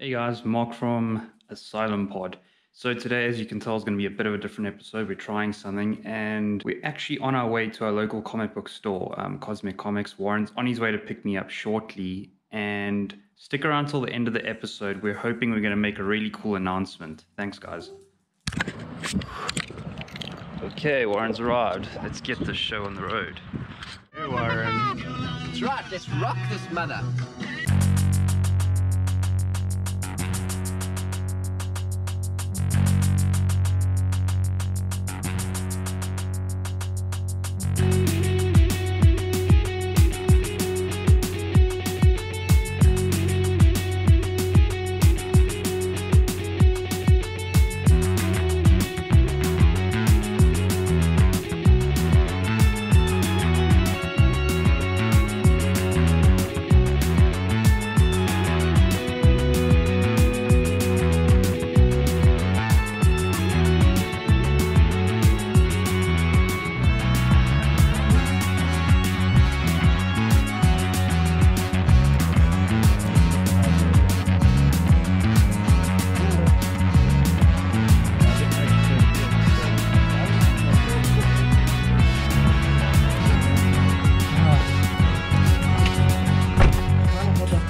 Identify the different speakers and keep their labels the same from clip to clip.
Speaker 1: Hey guys, Mark from Asylum Pod. So today, as you can tell, is going to be a bit of a different episode. We're trying something, and we're actually on our way to our local comic book store, Cosmic Comics. Warren's on his way to pick me up shortly, and stick around till the end of the episode. We're hoping we're going to make a really cool announcement. Thanks, guys. Okay, Warren's arrived. Let's get this show on the road. Hey, Warren.
Speaker 2: That's right, let's rock this mother.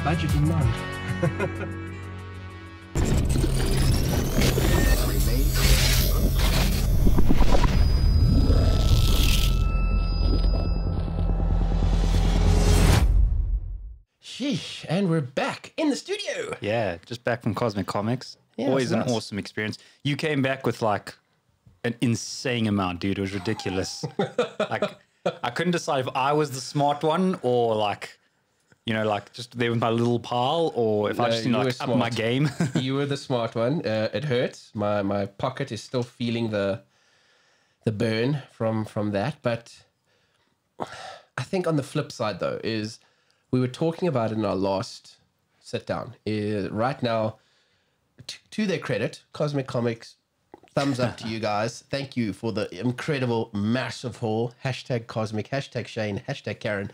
Speaker 2: Budget in mind. Sheesh, and we're back in the studio.
Speaker 1: Yeah, just back from Cosmic Comics.
Speaker 2: Yeah,
Speaker 1: Always
Speaker 2: it's
Speaker 1: an
Speaker 2: nice.
Speaker 1: awesome experience. You came back with like an insane amount, dude. It was ridiculous. Like, I couldn't decide if I was the smart one or like, you know, like just there with my little pile, or if I
Speaker 2: No,
Speaker 1: just,
Speaker 2: you were
Speaker 1: like up my
Speaker 2: smart.
Speaker 1: game.
Speaker 2: You were the smart one. It hurts. My pocket is still feeling the burn from that. But I think on the flip side though is we were talking about it in our last sit down. Right now, to their credit, Cosmic Comics, thumbs up to you guys. Thank you for the incredible, massive haul. Hashtag Cosmic, hashtag Shane, hashtag Karen.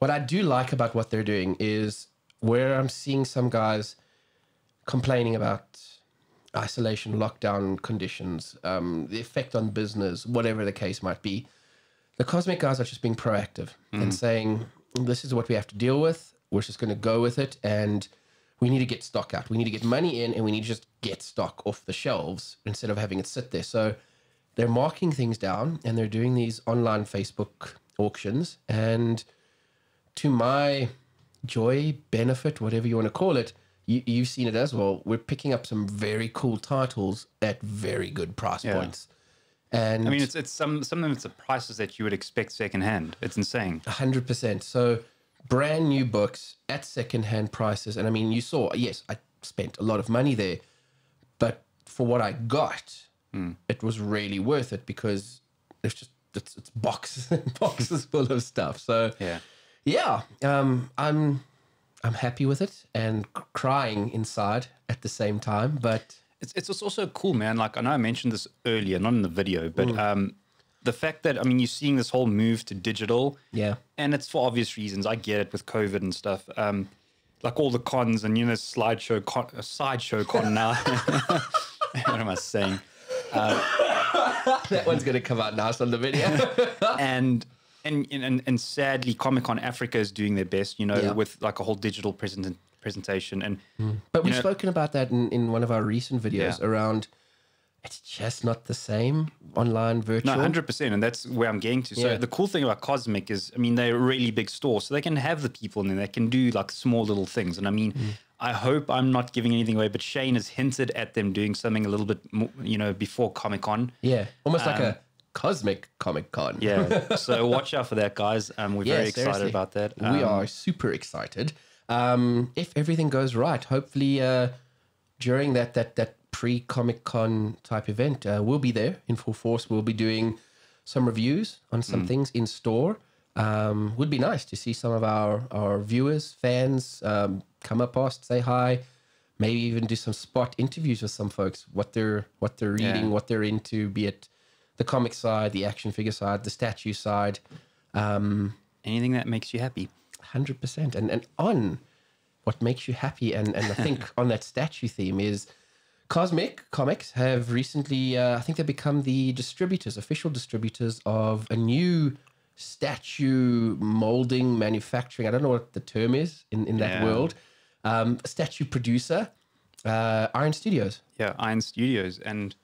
Speaker 2: What I do like about what they're doing is where I'm seeing some guys complaining about isolation, lockdown conditions, the effect on business, whatever the case might be. The Cosmic guys are just being proactive and saying, this is what we have to deal with. We're just going to go with it. And we need to get stock out. We need to get money in, and we need to just get stock off the shelves instead of having it sit there. So they're marking things down, and they're doing these online Facebook auctions. And to my joy, benefit, whatever you want to call it, you've seen it as well. We're picking up some very cool titles at very good price points. And
Speaker 1: I mean, it's some of them, it's the prices that you would expect secondhand. It's insane.
Speaker 2: 100%. So brand new books at secondhand prices. And I mean, you saw, yes, I spent a lot of money there, but for what I got, it was really worth it because it's boxes and boxes full of stuff. So yeah, I'm happy with it and crying inside at the same time, but
Speaker 1: It's also cool, man. Like, I know I mentioned this earlier, not in the video, but the fact that, I mean, you're seeing this whole move to digital.
Speaker 2: yeah,
Speaker 1: And it's for obvious reasons. I get it with COVID and stuff. Like all the cons and, you know, sideshow con now. What am I saying?
Speaker 2: that one's going to come out nice on the video.
Speaker 1: And sadly, Comic-Con Africa is doing their best, you know,
Speaker 2: Yeah.
Speaker 1: with like a whole digital presentation. And
Speaker 2: But we've
Speaker 1: know-
Speaker 2: spoken about that in one of our recent videos
Speaker 1: Yeah.
Speaker 2: around it's just not the same online virtual.
Speaker 1: No, 100%. And that's where I'm getting to. So
Speaker 2: Yeah.
Speaker 1: the cool thing about Cosmic is, I mean, they're a really big store. So they can have the people in there. They can do like small little things. And I mean, I hope I'm not giving anything away, but Shane has hinted at them doing something a little bit more, you know, before Comic-Con.
Speaker 2: Yeah, almost like a cosmic Comic Con.
Speaker 1: Yeah. So watch out for that, guys. We're very excited
Speaker 2: seriously.
Speaker 1: about that.
Speaker 2: We are super excited. If everything goes right, hopefully during that pre-Comic Con type event, we'll be there in full force. We'll be doing some reviews on some things in store. Would be nice to see some of our viewers, fans, come up past, say hi, maybe even do some spot interviews with some folks, what they're reading, what they're into, be it the comic side, the action figure side, the statue side.
Speaker 1: Anything that makes you happy.
Speaker 2: 100%. And on what makes you happy. And I think on that statue theme is Cosmic Comics have recently, I think they've become the distributors, official distributors of a new statue molding manufacturing. I don't know what the term is in that world. Statue producer, Iron Studios.
Speaker 1: Yeah, Iron Studios. And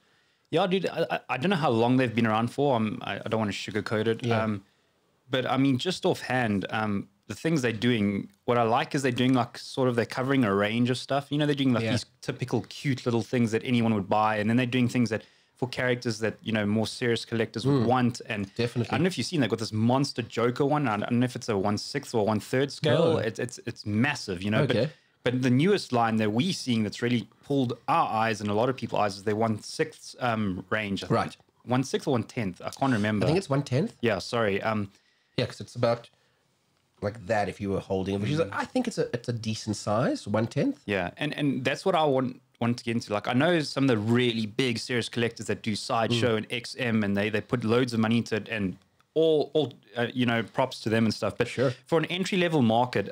Speaker 1: yeah, dude, I don't know how long they've been around for. I don't want to sugarcoat it.
Speaker 2: Yeah.
Speaker 1: But I mean, just offhand, the things they're doing, what I like is they're doing like sort of, they're covering a range of stuff. You know, they're doing like these typical cute little things that anyone would buy. And then they're doing things that for characters that, you know, more serious collectors would want. And
Speaker 2: definitely.
Speaker 1: I don't know if you've seen, they've got this monster Joker one. I don't know if it's a 1/6 or 1/3 scale.
Speaker 2: No.
Speaker 1: It's massive, you know.
Speaker 2: Okay.
Speaker 1: But the newest line that we're seeing that's really pulled our eyes and a lot of people's eyes is their 1/6 range. I think.
Speaker 2: Right.
Speaker 1: 1/6 or 1/10. I can't remember.
Speaker 2: I think it's 1/10.
Speaker 1: Yeah, sorry.
Speaker 2: Yeah, because it's about like that if you were holding it, which is, I think it's a decent size, 1/10.
Speaker 1: Yeah, and that's what I want to get into. Like, I know some of the really big serious collectors that do Sideshow and XM, and they put loads of money into it, and all you know, props to them and stuff. But
Speaker 2: Sure.
Speaker 1: for an entry level market,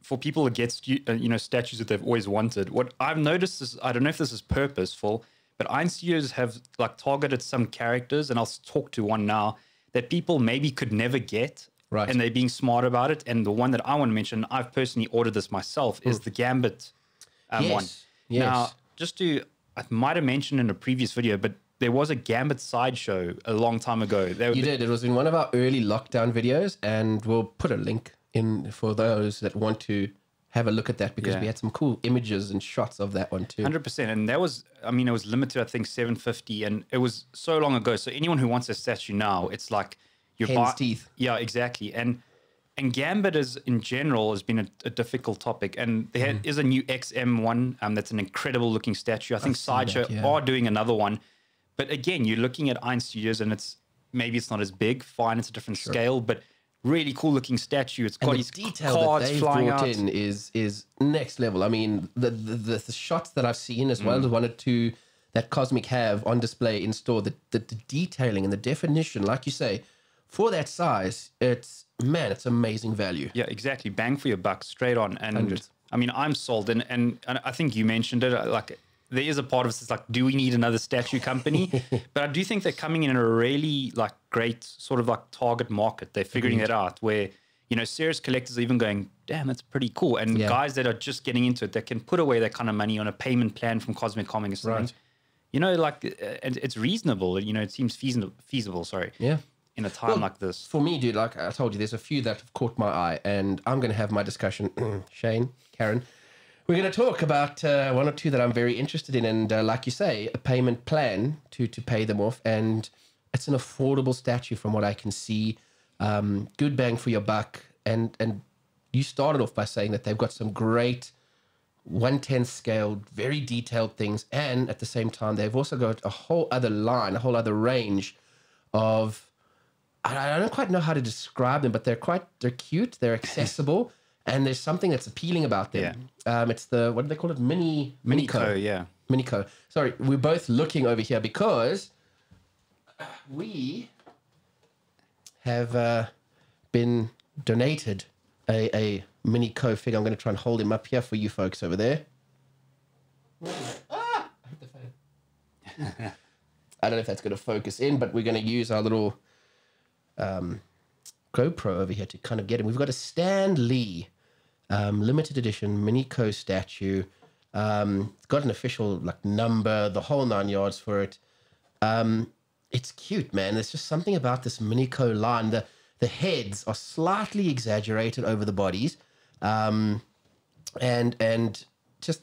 Speaker 1: for people that get you know, statues that they've always wanted, what I've noticed is, I don't know if this is purposeful, but Iron Studios have like targeted some characters, and I'll talk to one now, that people maybe could never get.
Speaker 2: Right.
Speaker 1: And they're being smart about it. And the one that I want to mention, I've personally ordered this myself, is the Gambit one.
Speaker 2: Yes.
Speaker 1: Now, I might have mentioned in a previous video, but there was a Gambit sideshow a long time ago.
Speaker 2: You did. It was in one of our early lockdown videos, and we'll put a link in for those that want to have a look at that, because we had some cool images and shots of that one too.
Speaker 1: 100%. And that was, I mean, it was limited, I think, 750, and it was so long ago. So anyone who wants a statue now, it's like you're
Speaker 2: Hen's teeth.
Speaker 1: Yeah, exactly. And Gambit is, in general, has been a difficult topic. And there is a new XM one that's an incredible looking statue. I think Sideshow are doing another one. But again, you're looking at Iron Studios, and maybe it's not as big. Fine, it's a different scale, but really cool looking statue. It's got
Speaker 2: And
Speaker 1: these
Speaker 2: the detail
Speaker 1: cards
Speaker 2: that they've
Speaker 1: flying
Speaker 2: brought
Speaker 1: out.
Speaker 2: in is next level. I mean, the shots that I've seen, as well as one or two that Cosmic have on display in store, the detailing and the definition, like you say, for that size, it's amazing value.
Speaker 1: Yeah, exactly. Bang for your buck, straight on. And
Speaker 2: Hundreds.
Speaker 1: I mean, I'm sold. And I think you mentioned it. Like, there is a part of us that's like, do we need another statue company? But I do think they're coming in a really like great sort of like target market. They're figuring that out, where, you know, serious collectors are even going, damn, that's pretty cool. And guys that are just getting into it, that can put away that kind of money on a payment plan from Cosmic Comics or something.
Speaker 2: Right.
Speaker 1: You know, like, and it's reasonable. You know, it seems feasible. Sorry.
Speaker 2: Yeah.
Speaker 1: In a time like this.
Speaker 2: For me, dude, like I told you, there's a few that have caught my eye, and I'm going to have my discussion. Shane, Karen, we're going to talk about one or two that I'm very interested in, and like you say, a payment plan to pay them off, and it's an affordable statue from what I can see. Good bang for your buck, and you started off by saying that they've got some great 1/10 scale, very detailed things, and at the same time, they've also got a whole other line, a whole other range of, I don't quite know how to describe them, but they're cute, they're accessible, and there's something that's appealing about them. It's the, what do they call it? Minico.
Speaker 1: Yeah.
Speaker 2: Minico. Sorry, we're both looking over here because we have been donated a Minico figure. I'm going to try and hold him up here for you folks over there. I hit the phone. I don't know if that's going to focus in, but we're going to use our little GoPro over here to kind of get him. We've got a Stan Lee limited edition Minico statue. It's got an official like number, the whole 9 yards for it. It's cute, man. There's just something about this Minico line. The heads are slightly exaggerated over the bodies, and just,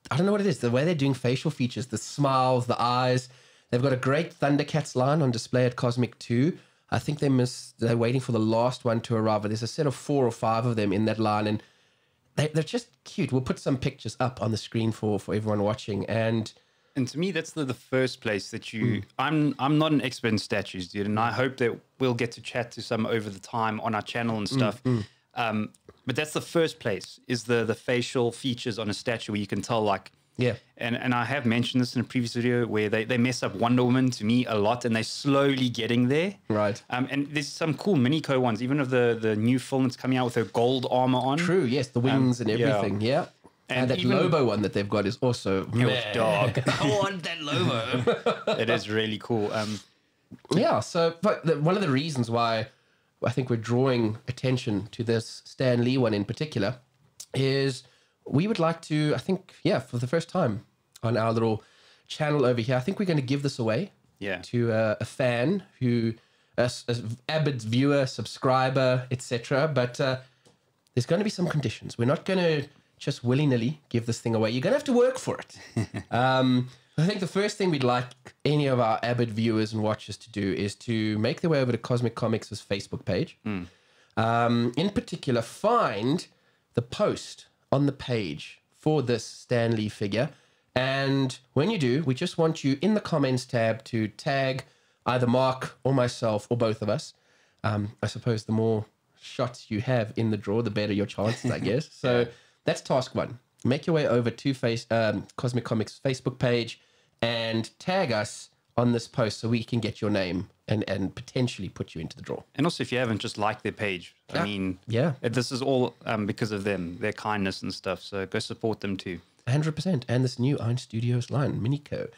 Speaker 2: I don't know what it is. The way they're doing facial features, the smiles, the eyes. They've got a great Thundercats line on display at Cosmic 2. I think they're waiting for the last one to arrive, but there's a set of 4 or 5 of them in that line, and they're just cute. We'll put some pictures up on the screen for everyone watching. And
Speaker 1: to me, that's the first place that you... I'm not an expert in statues, dude, and I hope that we'll get to chat to some over the time on our channel and stuff. But that's the first place, is the facial features on a statue, where you can tell, like,
Speaker 2: Yeah.
Speaker 1: And I have mentioned this in a previous video where they mess up Wonder Woman to me a lot, and they're slowly getting there.
Speaker 2: Right.
Speaker 1: And there's some cool Minico ones, even of the new film that's coming out with her gold armor on.
Speaker 2: True. Yes, the wings and everything. Yeah. And that
Speaker 1: even,
Speaker 2: Lobo one that they've got is also
Speaker 1: dog. I want that Lobo. It is really cool.
Speaker 2: Yeah. So, but one of the reasons why I think we're drawing attention to this Stan Lee one in particular is we would like to, I think, for the first time on our little channel over here, I think we're going to give this away to a fan who, a avid viewer, subscriber, etc. But there's going to be some conditions. We're not going to just willy-nilly give this thing away. You're going to have to work for it. I think the first thing we'd like any of our avid viewers and watchers to do is to make their way over to Cosmic Comics' Facebook page. In particular, find the post on the page for this Stan Lee figure. And when you do, we just want you in the comments tab to tag either Mark or myself or both of us. I suppose the more shots you have in the draw, the better your chances, I guess. So that's task one. Make your way over to Cosmic Comics Facebook page and tag us on this post so we can get your name and potentially put you into the draw.
Speaker 1: And also, if you haven't, just like their page. I mean, this is all because of them, their kindness and stuff. So go support them too.
Speaker 2: 100%. And this new Iron Studios line, Minico.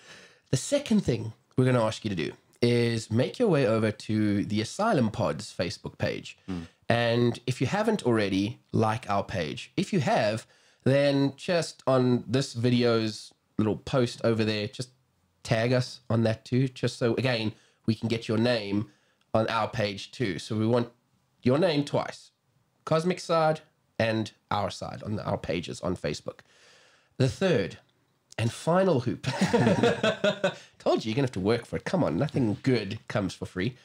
Speaker 2: The second thing we're going to ask you to do is make your way over to the Asylum Pods Facebook page. And if you haven't already, like our page. If you have, then just on this video's little post over there, just tag us on that too, just so, again, we can get your name on our page too. So we want your name twice, Cosmic side and our side on our pages on Facebook. The third and final hoop. Told you, you're going to have to work for it. Come on, nothing good comes for free.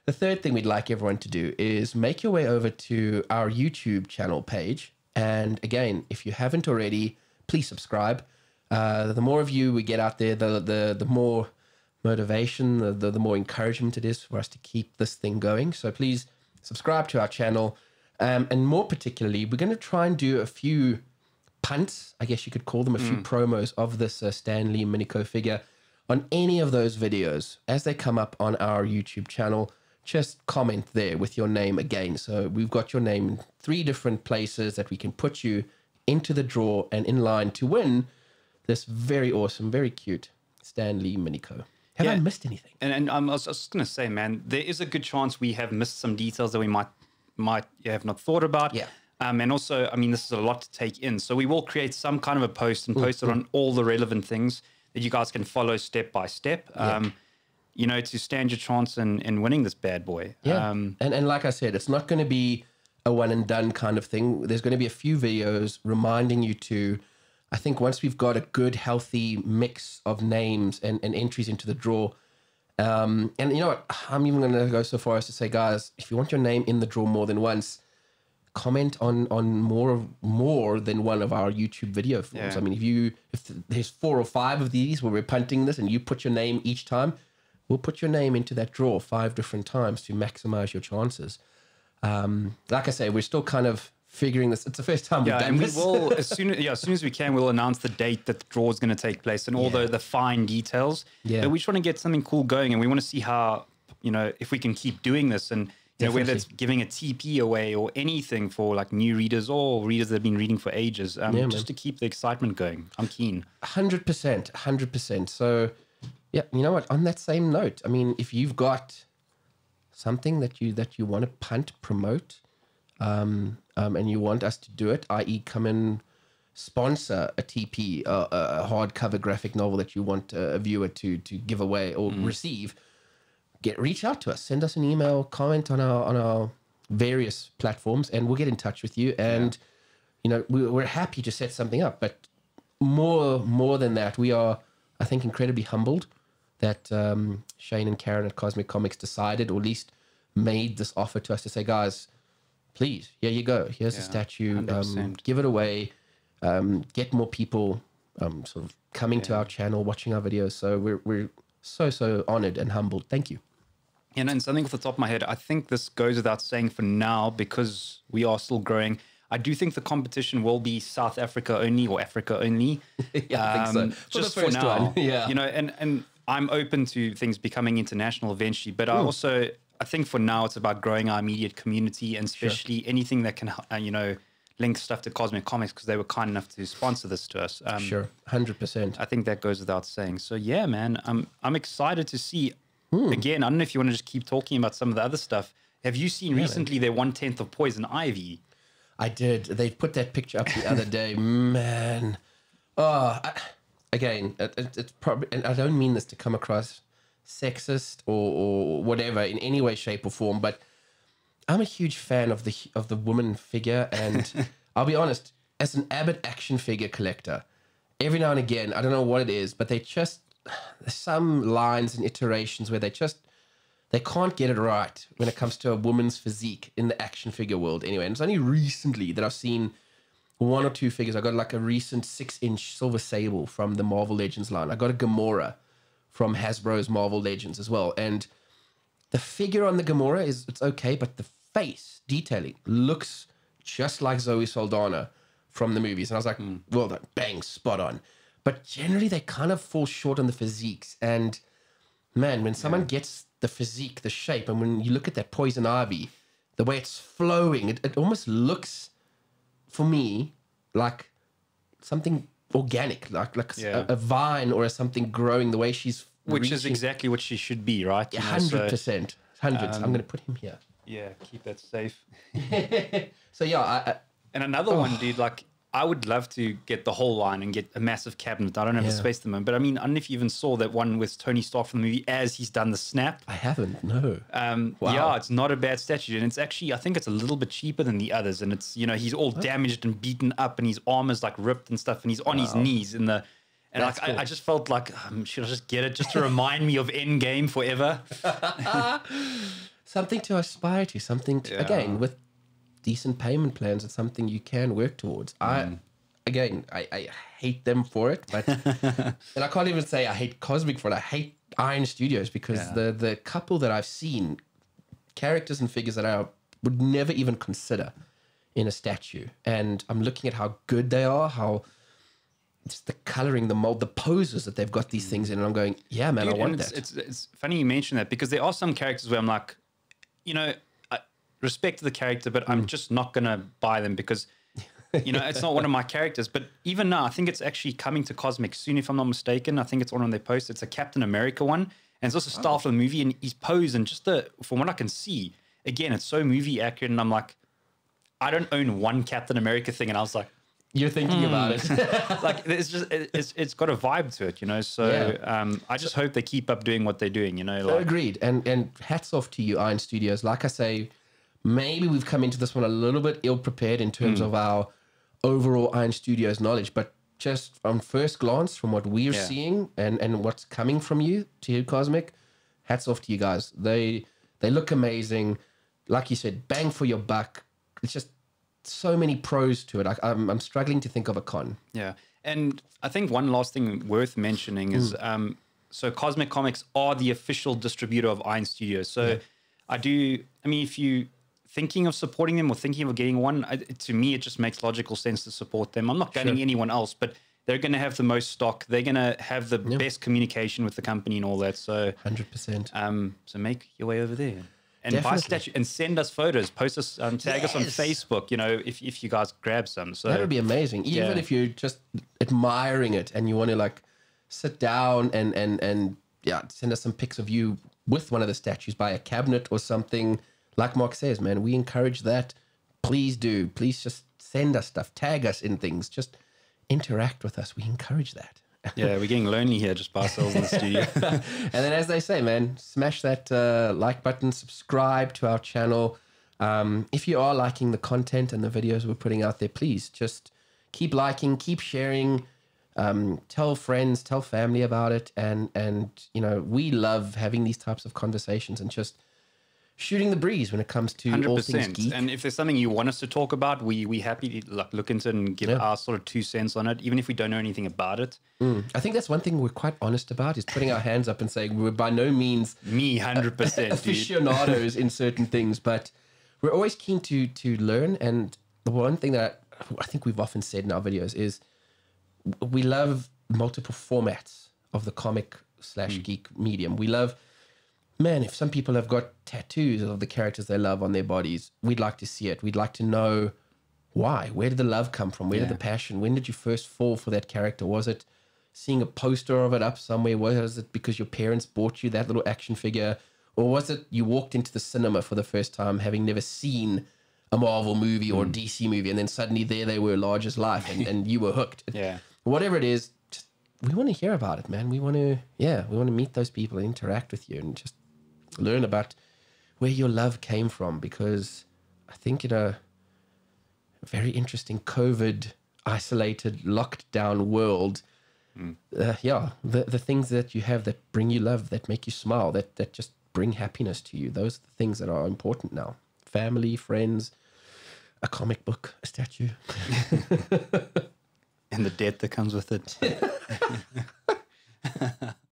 Speaker 2: The third thing we'd like everyone to do is make your way over to our YouTube channel page. And again, if you haven't already, please subscribe. The more of you we get out there, the more motivation, the more encouragement it is for us to keep this thing going. So please subscribe to our channel. And more particularly, we're going to try and do a few punts, I guess you could call them, a few promos of this Stan Lee Minico figure on any of those videos as they come up on our YouTube channel. Just comment there with your name again. So we've got your name in 3 different places that we can put you into the draw and in line to win this very awesome, very cute Stan Lee Minico. Have I missed anything?
Speaker 1: And I was just going to say, man, there is a good chance we have missed some details that we might have not thought about.
Speaker 2: Yeah.
Speaker 1: And also, I mean, this is a lot to take in. So we will create some kind of a post and post it on all the relevant things that you guys can follow step by step. You know, to stand your chance in winning this bad boy.
Speaker 2: Yeah. And like I said, it's not going to be a one and done kind of thing. There's going to be a few videos reminding you to, I think once we've got a good, healthy mix of names and entries into the draw, and you know what, I'm even going to go so far as to say, guys, if you want your name in the draw more than once, comment on more than one of our YouTube video forms. Yeah.
Speaker 1: I
Speaker 2: mean, if there's 4 or 5 of these where we're punting this and you put your name each time, we'll put your name into that draw 5 different times to maximize your chances. Like I say, we're still kind of figuring this. It's the first time we've done this.
Speaker 1: We will, as soon as we can, we'll announce the date that the draw is going to take place and all the fine details. Yeah. But we just want to get something cool going, and we want to see how, you know, if we can keep doing this, and you know, whether it's giving a TP away or anything for like new readers or readers that have been reading for ages, just to keep the excitement going. I'm keen.
Speaker 2: 100%. So, yeah, you know what? On that same note, I mean, if you've got something that you want to punt, promote, and you want us to do it, i.e., come and sponsor a TP, a hardcover graphic novel that you want a viewer to give away or receive, reach out to us, send us an email, comment on our various platforms, and we'll get in touch with you. And you know, we're happy to set something up. But more than that, we are, I think, incredibly humbled that Shane and Karen at Cosmic Comics decided, or at least made this offer to us to say, guys, please, here you go. Here's a statue. Give it away. Get more people sort of coming to our channel, watching our videos. So we're so honored and humbled. Thank you.
Speaker 1: And something off the top of my head, I think this goes without saying for now, because we are still growing. I do think the competition will be South Africa only or Africa only.
Speaker 2: Yeah, I think so.
Speaker 1: Just
Speaker 2: the
Speaker 1: for
Speaker 2: first
Speaker 1: now,
Speaker 2: one. Yeah.
Speaker 1: you know, and I'm open to things becoming international eventually, but I think for now it's about growing our immediate community, and especially anything that can, you know, link stuff to Cosmic Comics, because they were kind enough to sponsor this to us.
Speaker 2: Sure, 100%.
Speaker 1: I think that goes without saying. So yeah, man, I'm excited to see. Again, I don't know if you want to just keep talking about some of the other stuff. Have you seen recently their 1/10 of Poison Ivy?
Speaker 2: I did. They put that picture up the other day. Man. Oh, it's probably, and I don't mean this to come across sexist or whatever in any way, shape, or form, but I'm a huge fan of the woman figure, and I'll be honest, as an avid action figure collector, every now and again, I don't know what it is, but there's some lines and iterations where they can't get it right when it comes to a woman's physique in the action figure world anyway. And it's only recently that I've seen one or two figures. I got like a recent 6-inch Silver Sable from the Marvel Legends line. I got a Gamora from Hasbro's Marvel Legends as well. And the figure on the Gamora it's okay, but the face detailing looks just like Zoe Saldana from the movies. And I was like, well done, bang, spot on. But generally they kind of fall short on the physiques. And man, when someone gets the physique, the shape, and when you look at that Poison Ivy, the way it's flowing, it almost looks, for me, like something organic, like a vine or something growing, the way she's
Speaker 1: Which is exactly what she should be, right?
Speaker 2: You know, 100%. Hundreds. I'm going to put him here.
Speaker 1: Yeah, keep that safe.
Speaker 2: So, yeah.
Speaker 1: And another one, dude, like, I would love to get the whole line and get a massive cabinet. I don't have the space at the moment. But I mean, I don't know if you even saw that one with Tony Stark from the movie as he's done the snap.
Speaker 2: I haven't, no.
Speaker 1: Wow. Yeah, it's not a bad statue. And it's actually, I think it's a little bit cheaper than the others. And it's, you know, he's all damaged and beaten up and his arm is like ripped and stuff. And he's on his knees in the... And like, cool. I just felt like, should I just get it just to remind me of Endgame forever?
Speaker 2: Something to aspire to, something to, again, with decent payment plans, it's something you can work towards. I hate them for it, but and I can't even say I hate Cosmic for it. I hate Iron Studios because the couple that I've seen, characters and figures that I would never even consider in a statue, and I'm looking at how good they are, how just the coloring, the mold, the poses that they've got these things in, and I'm going, yeah, man, dude, I want that.
Speaker 1: It's funny you mention that because there are some characters where I'm like, you know, respect to the character, but I'm just not going to buy them because, you know, it's not one of my characters. But even now, I think it's actually coming to Cosmic soon, if I'm not mistaken. I think it's one on their post. It's a Captain America one. And it's also style for the movie and his pose and just from what I can see, again, it's so movie accurate. And I'm like, I don't own one Captain America thing. And I was like,
Speaker 2: you're thinking about it.
Speaker 1: Like, it's got a vibe to it, you know? So I just hope they keep up doing what they're doing, you know?
Speaker 2: Like, agreed. And hats off to you, Iron Studios. Like I say, maybe we've come into this one a little bit ill-prepared in terms of our overall Iron Studios knowledge, but just on first glance, from what we're seeing and what's coming from you to Cosmic, hats off to you guys. They look amazing. Like you said, bang for your buck. It's just so many pros to it. I'm struggling to think of a con. Yeah.
Speaker 1: And I think one last thing worth mentioning is, so Cosmic Comics are the official distributor of Iron Studios. So if you thinking of supporting them or thinking of getting one, to me, it just makes logical sense to support them. I'm not gunning anyone else, but they're going to have the most stock. They're going to have the best communication with the company and all that. So
Speaker 2: 100%.
Speaker 1: So make your way over there and buy a statue and send us photos, post us, tag us on Facebook, you know, if you guys grab some. So
Speaker 2: that would be amazing. Even if you're just admiring it and you want to like sit down and send us some pics of you with one of the statues by a cabinet or something. Like Mark says, man, we encourage that. Please do. Please just send us stuff. Tag us in things. Just interact with us. We encourage that.
Speaker 1: Yeah, we're getting lonely here just by ourselves in the studio.
Speaker 2: And then as they say, man, smash that like button. Subscribe to our channel. If you are liking the content and the videos we're putting out there, please just keep liking, keep sharing. Tell friends, tell family about it. And you know, we love having these types of conversations and just shooting the breeze when it comes to 100%. All things geek.
Speaker 1: And if there's something you want us to talk about, we happy to look into it and give our sort of 2 cents on it, even if we don't know anything about it.
Speaker 2: I think that's one thing we're quite honest about, is putting our hands up and saying we're by no means
Speaker 1: 100%
Speaker 2: aficionados in certain things, but we're always keen to learn. And the one thing that I think we've often said in our videos is we love multiple formats of the comic / geek medium. We love, man, if some people have got tattoos of the characters they love on their bodies, we'd like to see it. We'd like to know why. Where did the love come from? Where did the passion? When did you first fall for that character? Was it seeing a poster of it up somewhere? Was it because your parents bought you that little action figure? Or was it you walked into the cinema for the first time having never seen a Marvel movie or DC movie, and then suddenly there they were, large as life, and you were hooked?
Speaker 1: Yeah.
Speaker 2: Whatever it is, just, we want to hear about it, man. We want to meet those people and interact with you and just learn about where your love came from, because I think in a very interesting COVID isolated locked down world, the things that you have that bring you love, that make you smile, that just bring happiness to you, those are the things that are important now. Family, friends, a comic book, a statue.
Speaker 3: And the debt that comes with it.